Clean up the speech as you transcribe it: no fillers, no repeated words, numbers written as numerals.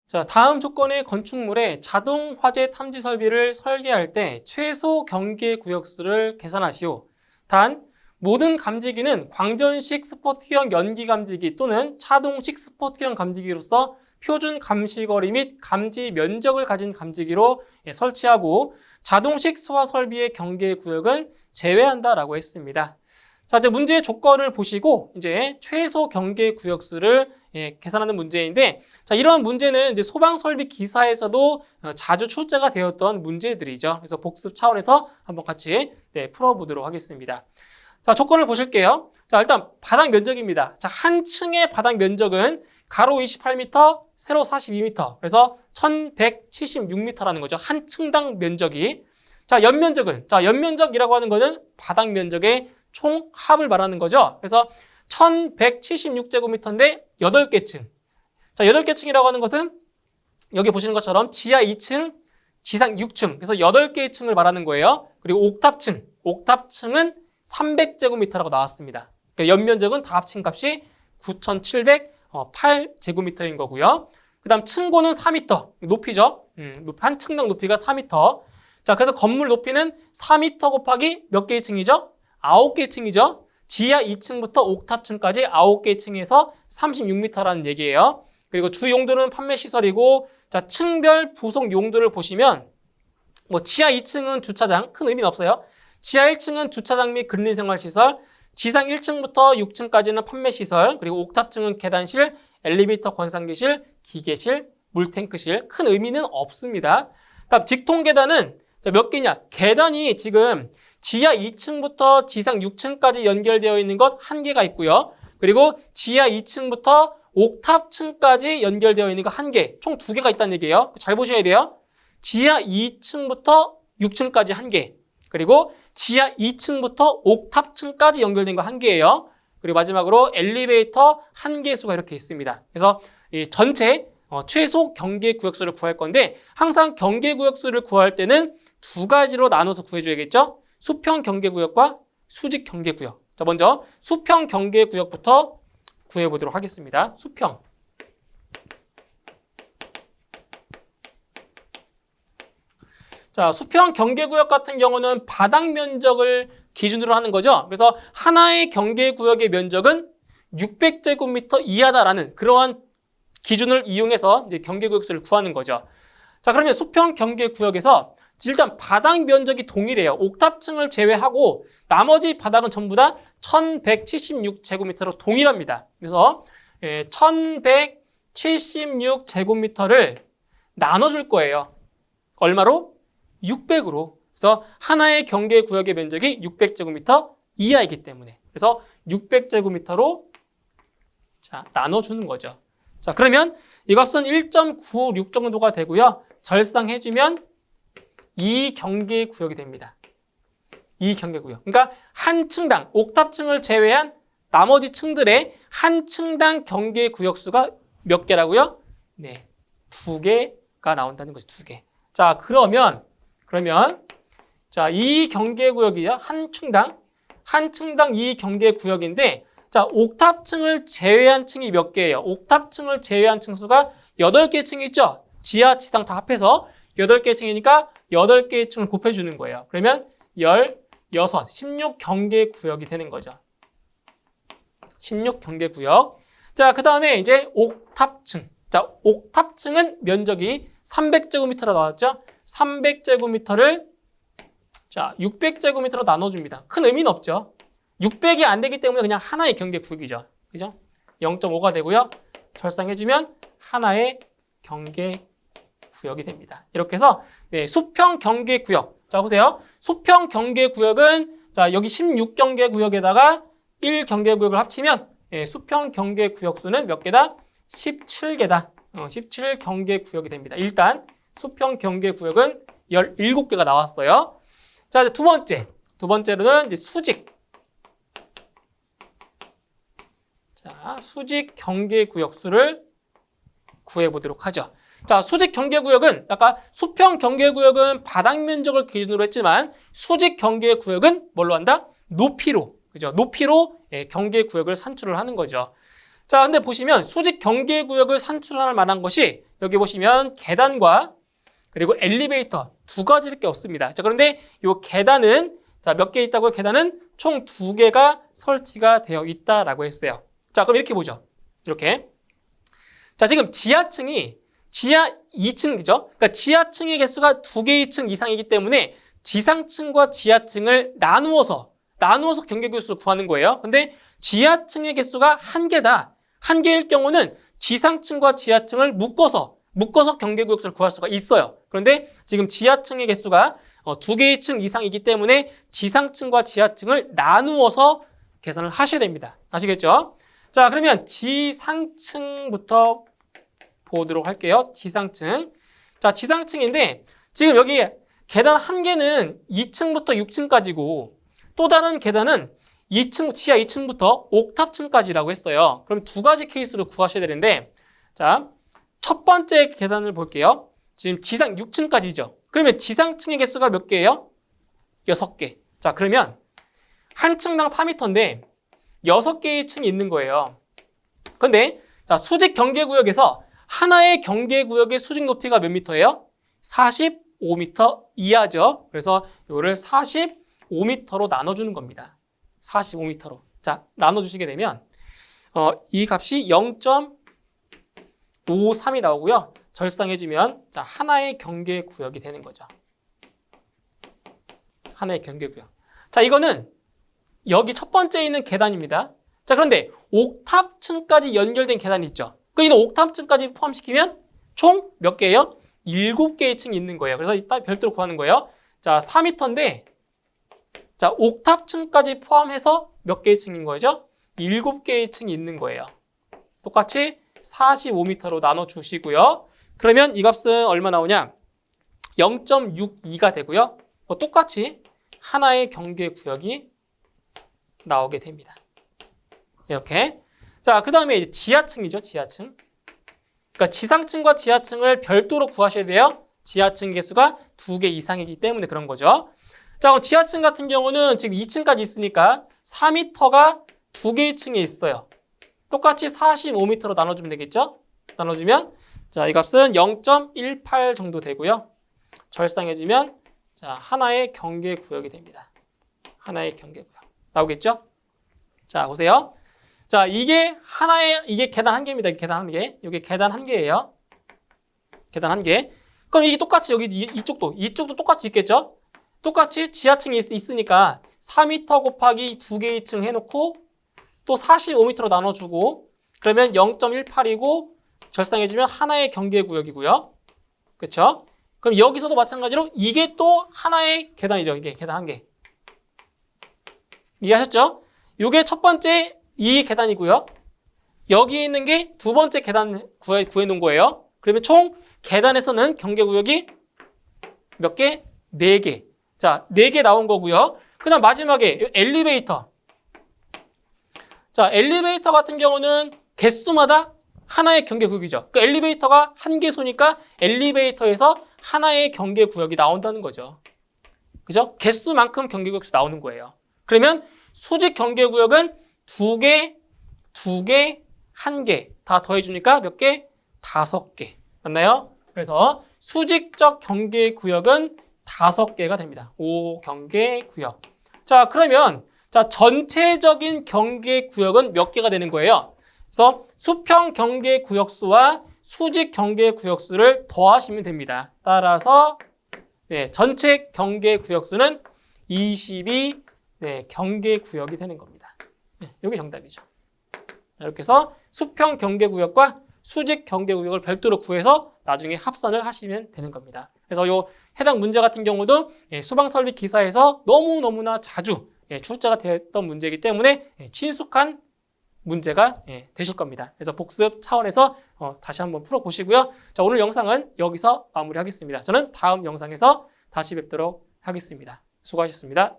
자, 다음 조건의 건축물에 자동 화재 탐지 설비를 설계할 때 최소 경계 구역수를 계산하시오. 단, 모든 감지기는 광전식 스포트형 연기 감지기 또는 차동식 스포트형 감지기로서 표준 감시거리 및 감지 면적을 가진 감지기로 설치하고 자동식 소화 설비의 경계 구역은 제외한다라고 했습니다. 자, 이제 문제의 조건을 보시고 이제 최소 경계 구역수를 계산하는 문제인데, 자, 이런 문제는 이제 소방 설비 기사에서도 자주 출제가 되었던 문제들이죠. 그래서 복습 차원에서 한번 같이 풀어보도록 하겠습니다. 자, 조건을 보실게요. 자, 일단 바닥 면적입니다. 자, 한 층의 바닥 면적은 가로 28m, 세로 42m. 그래서 1176m라는 거죠. 한 층당 면적이. 자, 연면적은, 자, 연면적이라고 하는 거는 바닥 면적의 총 합을 말하는 거죠. 그래서 1176제곱미터인데 8개 층. 자, 8개 층이라고 하는 것은 여기 보시는 것처럼 지하 2층, 지상 6층. 그래서 8개의 층을 말하는 거예요. 그리고 옥탑층. 옥탑층은 300제곱미터라고 나왔습니다. 그러니까 연면적은 다 합친 값이 9,708제곱미터인 거고요. 그 다음 층고는 4m. 높이죠. 한 층당 높이가 4m. 자, 그래서 건물 높이는 4m 곱하기 몇 개의 층이죠? 9개 층이죠. 지하 2층부터 옥탑층까지 9개 층에서 36m라는 얘기예요. 그리고 주 용도는 판매 시설이고, 자, 층별 부속 용도를 보시면 뭐 지하 2층은 주차장, 큰 의미는 없어요. 지하 1층은 주차장 및 근린생활시설, 지상 1층부터 6층까지는 판매 시설, 그리고 옥탑층은 계단실, 엘리베이터 관상기실, 기계실, 물탱크실. 큰 의미는 없습니다. 다음 직통 계단은 몇 개냐? 계단이 지금 지하 2층부터 지상 6층까지 연결되어 있는 것 1개가 있고요. 그리고 지하 2층부터 옥탑층까지 연결되어 있는 거 1개, 총 2개가 있다는 얘기예요. 잘 보셔야 돼요. 지하 2층부터 6층까지 1개, 그리고 지하 2층부터 옥탑층까지 연결된 거 1개예요. 그리고 마지막으로 엘리베이터 1개수가 이렇게 있습니다. 그래서 이 전체 최소 경계 구역수를 구할 건데, 항상 경계 구역수를 구할 때는 2가지로 나눠서 구해줘야겠죠? 수평 경계구역과 수직 경계구역. 자, 먼저 수평 경계구역부터 구해보도록 하겠습니다. 수평. 자, 수평 경계구역 같은 경우는 바닥 면적을 기준으로 하는 거죠. 그래서 하나의 경계구역의 면적은 600제곱미터 이하다라는 그러한 기준을 이용해서 이제 경계구역수를 구하는 거죠. 자, 그러면 수평 경계구역에서 일단 바닥 면적이 동일해요. 옥탑층을 제외하고 나머지 바닥은 전부 다 1176제곱미터로 동일합니다. 그래서 1176제곱미터를 나눠줄 거예요. 얼마로? 600으로. 그래서 하나의 경계구역의 면적이 600제곱미터 이하이기 때문에. 그래서 600제곱미터로 자, 나눠주는 거죠. 자, 그러면 이 값은 1.96 정도가 되고요. 절상해주면 2경계구역이 됩니다. 2경계구역. 그러니까 한 층당, 옥탑층을 제외한 나머지 층들의 한 층당 경계구역수가 몇 개라고요? 네, 2개가 나온다는 거죠. 2개. 자, 그러면 자, 이 경계구역이요. 한 층당 2경계구역인데, 자, 옥탑층을 제외한 층이 몇 개예요? 옥탑층을 제외한 층수가 8개 층이 있죠? 지하, 지상 다 합해서 8개 층이니까 8개의 층을 곱해주는 거예요. 그러면 16경계구역이 되는 거죠. 16경계구역. 자, 그 다음에 이제 옥탑층. 자, 옥탑층은 면적이 300제곱미터로 나왔죠? 300제곱미터를 자, 600제곱미터로 나눠줍니다. 큰 의미는 없죠. 600이 안 되기 때문에 그냥 하나의 경계구역이죠. 그죠? 0.5가 되고요. 절상해주면 하나의 경계구역이 됩니다. 이렇게 해서 네, 수평 경계구역. 자, 보세요. 수평 경계구역은 자, 여기 16경계구역에다가 1경계구역을 합치면 수평 경계구역수는 몇 개다? 17개다. 17경계구역이 됩니다. 일단 수평 경계구역은 17개가 나왔어요. 자, 이제 두 번째로는 이제 수직. 자, 수직 경계구역수를 구해보도록 하죠. 자, 수직 경계구역은 아까 수평 경계구역은 바닥 면적을 기준으로 했지만 수직 경계구역은 뭘로 한다? 높이로. 그죠? 높이로 경계구역을 산출을 하는 거죠. 자, 근데 보시면 수직 경계구역을 산출할 만한 것이 여기 보시면 계단과 그리고 엘리베이터 두 가지밖에 없습니다. 자, 그런데 이 계단은 자, 몇 개 있다고요? 계단은 총 2개가 설치가 되어 있다라고 했어요. 자, 그럼 이렇게 보죠. 이렇게. 자, 지금 지하층이 지하 2층이죠. 그러니까 지하층의 개수가 2개의 2층 이상이기 때문에 지상층과 지하층을 나누어서 경계구역수를 구하는 거예요. 근데 지하층의 개수가 1개다. 1개일 경우는 지상층과 지하층을 묶어서 경계구역수를 구할 수가 있어요. 그런데 지금 지하층의 개수가 2개의 층 이상이기 때문에 지상층과 지하층을 나누어서 계산을 하셔야 됩니다. 아시겠죠? 자, 그러면 지상층부터 보도록 할게요. 지상층. 자, 지상층인데 지금 여기 계단 1개는 2층부터 6층까지고 또 다른 계단은 지하 2층부터 옥탑층까지라고 했어요. 그럼 2가지 케이스로 구하셔야 되는데 자, 첫 번째 계단을 볼게요. 지금 지상 6층까지죠. 그러면 지상층의 개수가 몇 개예요? 6개. 자, 그러면 한 층당 4m인데 6개의 층이 있는 거예요. 근데 자, 수직 경계구역에서 하나의 경계구역의 수직 높이가 몇 미터예요? 45m 이하죠. 그래서 이거를 45m로 나눠주는 겁니다. 45m로. 자, 나눠주시게 되면 이 값이 0.53이 나오고요. 절상해주면 자, 하나의 경계구역이 되는 거죠. 하나의 경계구역. 자, 이거는 여기 첫 번째에 있는 계단입니다. 자, 그런데 옥탑층까지 연결된 계단이 있죠. 그 이는 옥탑층까지 포함시키면 총 몇 개예요? 7개의 층이 있는 거예요. 그래서 이따 별도로 구하는 거예요. 자, 4m인데 자, 옥탑층까지 포함해서 몇 개의 층인 거죠? 7개의 층이 있는 거예요. 똑같이 45m로 나눠주시고요. 그러면 이 값은 얼마 나오냐? 0.62가 되고요. 똑같이 하나의 경계구역이 나오게 됩니다. 이렇게. 자, 그 다음에 지하층이죠. 지하층. 그러니까 지상층과 지하층을 별도로 구하셔야 돼요. 지하층 개수가 2개 이상이기 때문에 그런 거죠. 자, 그럼 지하층 같은 경우는 지금 2층까지 있으니까 4m가 2개의 층에 있어요. 똑같이 45m로 나눠주면 되겠죠? 나눠주면 자, 이 값은 0.18 정도 되고요. 절상해주면 자, 하나의 경계구역이 됩니다. 하나의 경계구역. 나오겠죠? 자, 보세요. 자, 이게 계단 1개입니다. 계단 1개. 이게 계단 1개예요. 계단 1개. 그럼 이게 똑같이 여기 이쪽도 똑같이 있겠죠? 똑같이 지하층이 있으니까 4m 곱하기 2개의 층 해놓고 또 45m로 나눠주고 그러면 0.18이고 절상해주면 하나의 경계구역이고요. 그렇죠? 그럼 여기서도 마찬가지로 이게 또 하나의 계단이죠. 이게 계단 1개. 이해하셨죠? 이게 첫 번째 이 계단이고요. 여기 있는 게 두 번째 계단 구해놓은 거예요. 그러면 총 계단에서는 경계구역이 몇 개? 4개. 자, 4개 나온 거고요. 그 다음 마지막에 엘리베이터. 자, 엘리베이터 같은 경우는 개수마다 하나의 경계구역이죠. 그 엘리베이터가 1개소니까 엘리베이터에서 하나의 경계구역이 나온다는 거죠. 그죠? 개수만큼 경계구역수 나오는 거예요. 그러면 수직 경계구역은 2개, 1개 다 더해주니까 몇 개? 5개. 맞나요? 그래서 수직적 경계구역은 5개가 됩니다. 5경계구역. 자, 그러면 자, 전체적인 경계구역은 몇 개가 되는 거예요? 그래서 수평 경계구역수와 수직 경계구역수를 더하시면 됩니다. 따라서 전체 경계구역수는 22 경계구역이 되는 겁니다. 이게 정답이죠. 이렇게 해서 수평 경계구역과 수직 경계구역을 별도로 구해서 나중에 합산을 하시면 되는 겁니다. 그래서 이 해당 문제 같은 경우도 소방설비 기사에서 너무너무나 자주 출제가 됐던 문제이기 때문에 친숙한 문제가 되실 겁니다. 그래서 복습 차원에서 다시 한번 풀어보시고요. 자, 오늘 영상은 여기서 마무리하겠습니다. 저는 다음 영상에서 다시 뵙도록 하겠습니다. 수고하셨습니다.